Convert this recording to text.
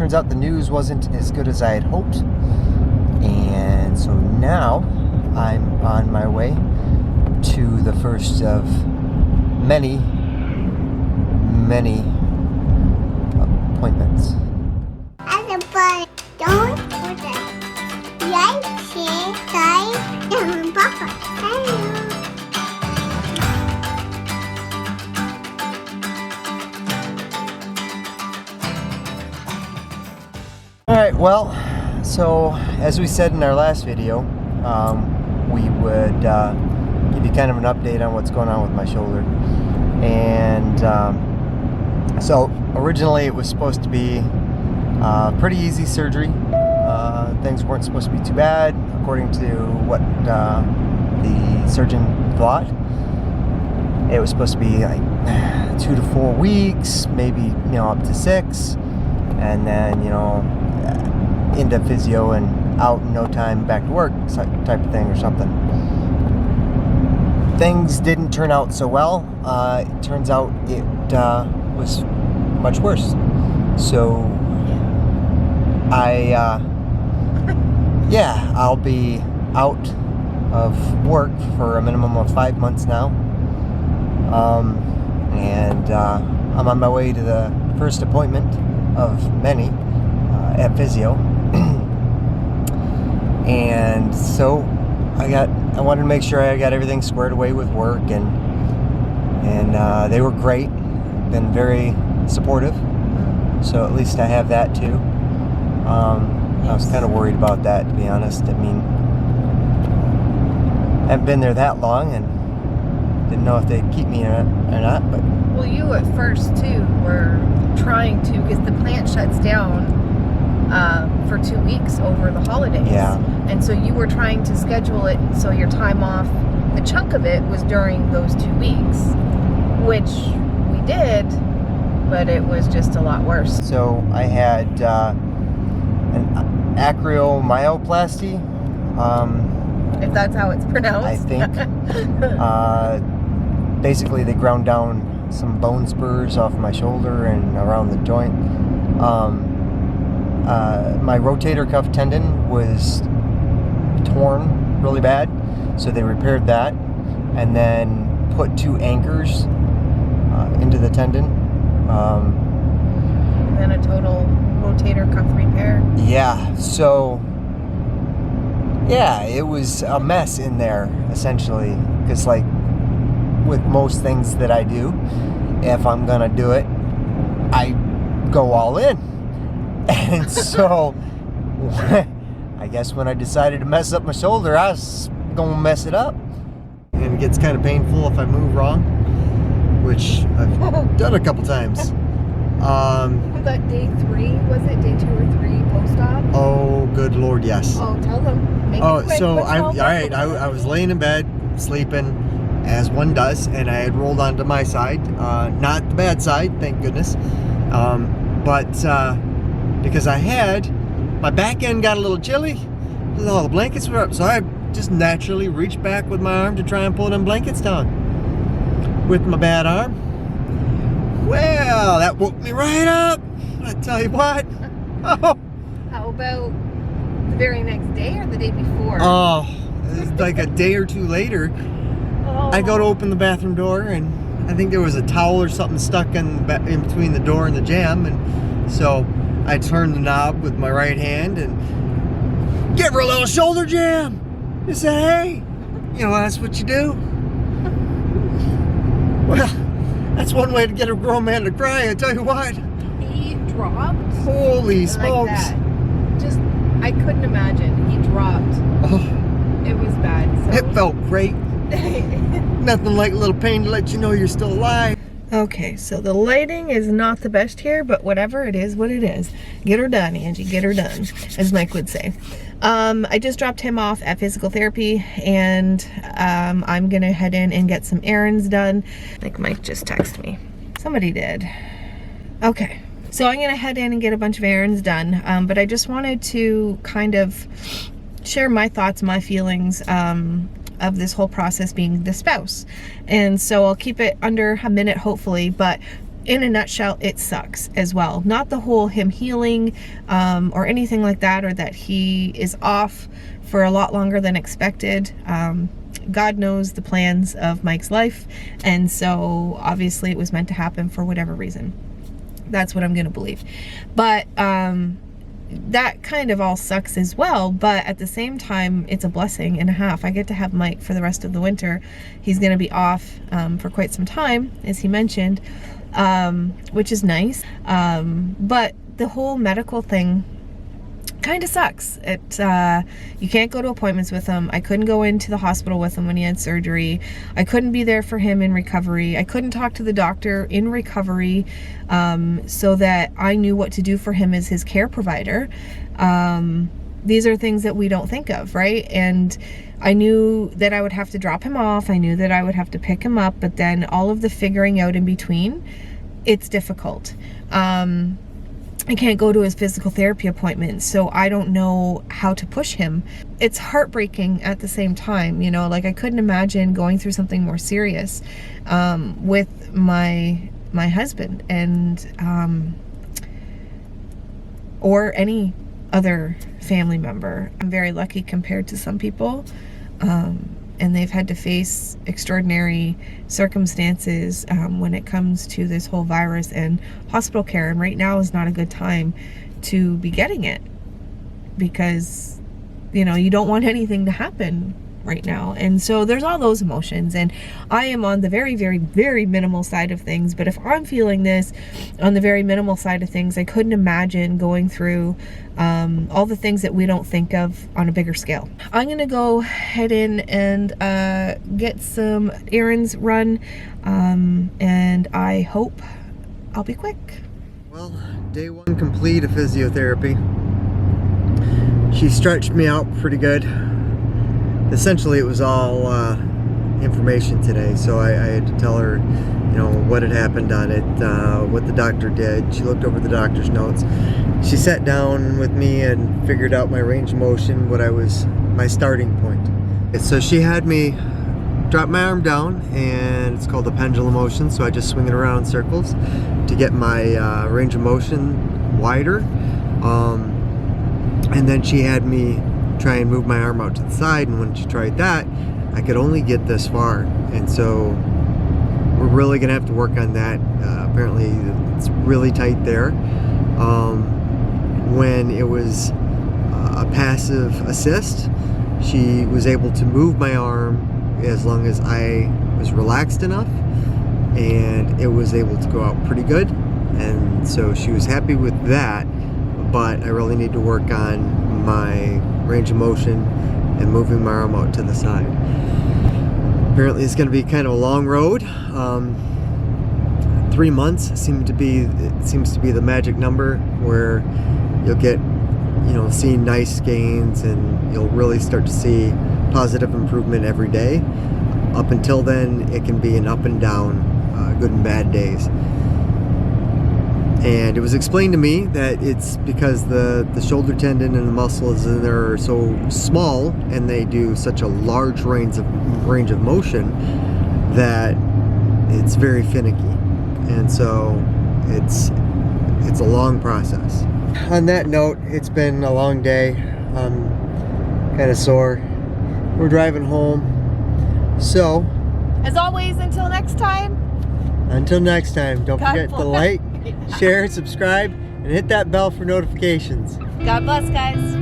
turns out the news wasn't as good as I had hoped. And so now I'm on my way to the first of many appointments. Everybody, don't forget, like, share, subscribe, and Papa. Hello. Alright, well, so as we said in our last video, we would give you kind of an update on what's going on with my shoulder. And so originally it was supposed to be pretty easy surgery. Things weren't supposed to be too bad according to what the surgeon thought. It was supposed to be like 2 to 4 weeks, maybe up to 6, and then into physio and out in no time, back to work type of thing or something. Things didn't turn out so well. It turns out it was much worse. So I'll be out of work for a minimum of 5 months now. And I'm on my way to the first appointment of many at physio. And so I wanted to make sure I got everything squared away with work, and they were great, been very supportive, so at least I have that too. I was kind of worried about that, to be honest. I mean, I haven't been there that long and didn't know if they'd keep me or not, but well, you at first too were trying to, because the plant shuts down for 2 weeks over the holidays. Yeah. And so you were trying to schedule it so your time off, a chunk of it was during those 2 weeks, which we did, but it was just a lot worse. So I had an acromioplasty. If that's how it's pronounced. I think. Basically, they ground down some bone spurs off my shoulder and around the joint. My rotator cuff tendon was torn really bad, so they repaired that and then put 2 anchors into the tendon. And a total rotator cuff repair. Yeah, so yeah, it was a mess in there essentially, because like with most things that I do, if I'm gonna do it, I go all in. And so I guess when I decided to mess up my shoulder, I was gonna mess it up. And it gets kind of painful if I move wrong, which I've done a couple times. But day 3, was it day 2 or 3 post-op? Oh, good Lord, yes. Oh, tell them. Make it quick. So I was laying in bed, sleeping, as one does, and I had rolled onto my side, not the bad side, thank goodness, but because my back end got a little chilly, all the blankets were up, so I just naturally reached back with my arm to try and pull them blankets down with my bad arm. Well, that woke me right up, I tell you what. Oh. How about the very next day or the day before? Oh, it was like a day or 2 later. Oh. I go to open the bathroom door, and I think there was a towel or something stuck in between the door and the jamb, and so I turned the knob with my right hand and give her a little shoulder jam. I said, hey, that's what you do. Well, that's one way to get a grown man to cry, I tell you what. He dropped. Holy smokes. Like that. I couldn't imagine. He dropped. Oh, It was bad. So. it felt great. Nothing like a little pain to let you know you're still alive. Okay, so the lighting is not the best here, but whatever, it is what it is. Get her done, Angie, get her done, as Mike would say. I just dropped him off at physical therapy, and I'm gonna head in and get some errands done. Like Mike just texted me. Somebody did. Okay, so I'm gonna head in and get a bunch of errands done, but I just wanted to kind of share my thoughts, my feelings, of this whole process being the spouse. And so I'll keep it under a minute hopefully, but in a nutshell, it sucks as well. Not the whole him healing or anything like that, or that he is off for a lot longer than expected. God knows the plans of Mike's life, and so obviously it was meant to happen for whatever reason. That's what I'm gonna believe. But that kind of all sucks as well, but at the same time, it's a blessing and a half. I get to have Mike for the rest of the winter. He's gonna be off for quite some time, as he mentioned, which is nice. But the whole medical thing kind of sucks. You can't go to appointments with him. I couldn't go into the hospital with him when he had surgery. I couldn't be there for him in recovery. I couldn't talk to the doctor in recovery so that I knew what to do for him as his care provider. These are things that we don't think of, right? And I knew that I would have to drop him off. I knew that I would have to pick him up, but then all of the figuring out in between, it's difficult. I can't go to his physical therapy appointments, so I don't know how to push him. It's heartbreaking at the same time, you know, like I couldn't imagine going through something more serious with my husband and or any other family member. I'm very lucky compared to some people, and they've had to face extraordinary circumstances when it comes to this whole virus and hospital care. And right now is not a good time to be getting it, because, you know, you don't want anything to happen right now. And so there's all those emotions, and I am on the very, very, very minimal side of things. But if I'm feeling this on the very minimal side of things, I couldn't imagine going through all the things that we don't think of on a bigger scale. I'm gonna go head in and get some errands run, and I hope I'll be quick. Well, day one complete of physiotherapy. She stretched me out pretty good. Essentially, it was all information today, so I had to tell her, you know, what had happened on it, what the doctor did. She looked over the doctor's notes. She sat down with me and figured out my range of motion, my starting point. So she had me drop my arm down, and it's called the pendulum motion, so I just swing it around in circles to get my range of motion wider. And then she had me try and move my arm out to the side, and when she tried that, I could only get this far, and so we're really gonna have to work on that. Apparently it's really tight there. When it was a passive assist, she was able to move my arm as long as I was relaxed enough, and it was able to go out pretty good, and so she was happy with that. But I really need to work on my range of motion and moving my arm out to the side. Apparently it's going to be kind of a long road. 3 months seems to be the magic number where you'll get, you know, see nice gains, and you'll really start to see positive improvement every day. Up until then, it can be an up and down, good and bad days. And it was explained to me that it's because the shoulder tendon and the muscles in there are so small, and they do such a large range of motion, that it's very finicky. And so it's a long process. On that note, it's been a long day. I'm kind of sore. We're driving home. So, As always, until next time, don't forget to like, share, subscribe, and hit that bell for notifications. God bless, guys.